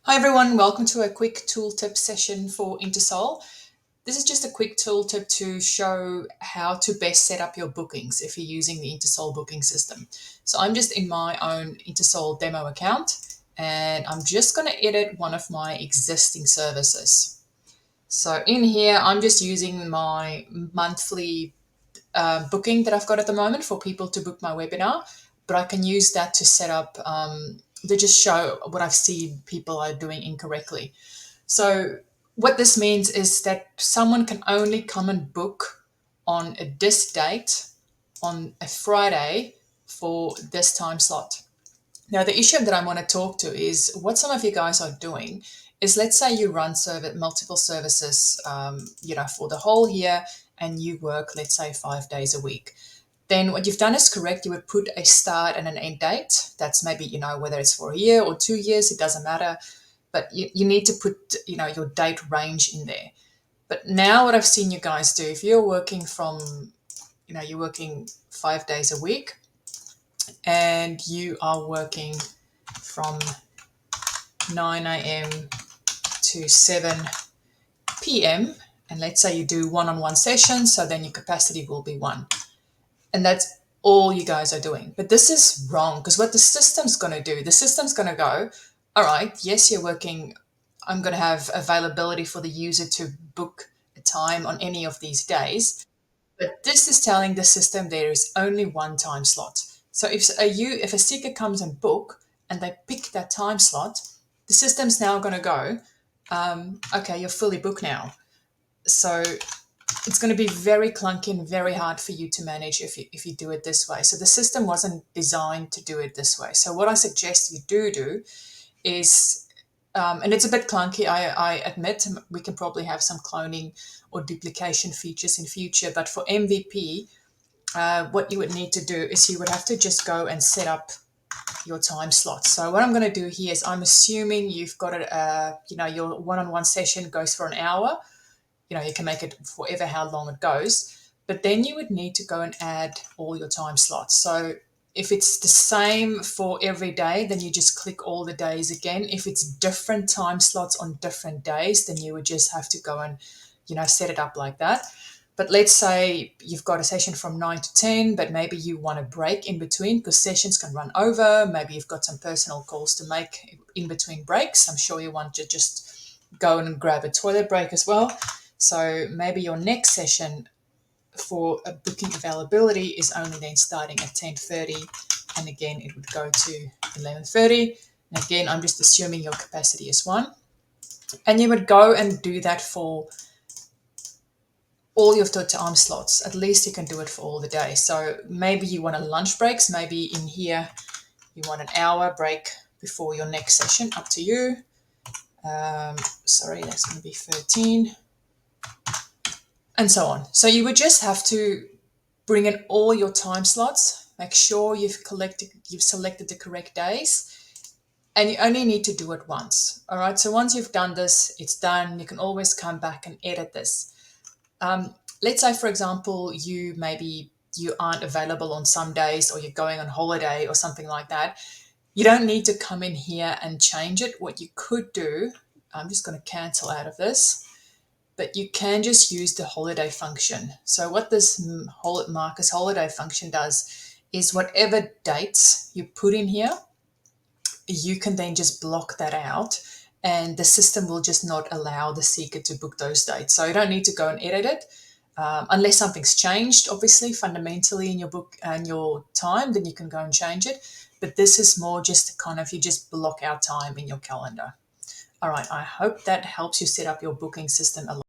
Hi everyone, welcome to a quick tooltip session for InterSoul. This is just a quick tooltip to show how to best set up your bookings if you're using the InterSoul booking system. So I'm just in my own InterSoul demo account and I'm just going to edit one of my existing services. So in here, I'm just using my monthly booking that I've got at the moment for people to book my webinar, but I can use that to set up, to just show what I've seen people are doing incorrectly. So what this means is that someone can only come and book on this date on a Friday for this time slot. Now, the issue that I want to talk to is what some of you guys are doing is, let's say you run multiple services, for the whole year, and you work, let's say, 5 days a week. Then what you've done is correct. You would put a start and an end date. That's maybe, whether it's for a year or 2 years, it doesn't matter. But you need to put, your date range in there. But now what I've seen you guys do, if you're working you're working 5 days a week and you are working from 9 a.m. to 7 p.m. And let's say you do one-on-one sessions, so then your capacity will be one. And that's all you guys are doing. But this is wrong, because what the system's going to do, the system's going to go, all right, yes, you're working. I'm going to have availability for the user to book a time on any of these days. But this is telling the system there is only one time slot. So if a seeker comes and book and they pick that time slot, the system's now going to go, okay, you're fully booked now. So it's going to be very clunky and very hard for you to manage if you do it this way. So the system wasn't designed to do it this way. So what I suggest you do is, and it's a bit clunky, I admit, we can probably have some cloning or duplication features in future, but for MVP, what you would need to do is you would have to just go and set up your time slots. So what I'm going to do here is, I'm assuming you've got your one-on-one session goes for an hour. You can make it forever how long it goes, but then you would need to go and add all your time slots. So if it's the same for every day, then you just click all the days again. If it's different time slots on different days, then you would just have to go and, set it up like that. But let's say you've got a session from 9 to 10, but maybe you want a break in between because sessions can run over. Maybe you've got some personal calls to make in between breaks. I'm sure you want to just go and grab a toilet break as well. So maybe your next session for a booking availability is only then starting at 10:30, and again it would go to 11:30. And again, I'm just assuming your capacity is one, and you would go and do that for all your time slots. At least you can do it for all the day. So maybe you want a lunch breaks. Maybe in here you want an hour break before your next session. Up to you. Sorry, that's going to be 13. And so on. So you would just have to bring in all your time slots, make sure you've selected the correct days, and you only need to do it once. All right. So once you've done this, it's done. You can always come back and edit this. Let's say, for example, you aren't available on some days, or you're going on holiday or something like that. You don't need to come in here and change it. What you could do, I'm just going to cancel out of this, but you can just use the holiday function. So what this Marcus holiday function does is, whatever dates you put in here, you can then just block that out, and the system will just not allow the seeker to book those dates. So you don't need to go and edit it. Unless something's changed, obviously, fundamentally in your book and your time, then you can go and change it. But this is more just kind of, you just block out time in your calendar. All right, I hope that helps you set up your booking system a lot.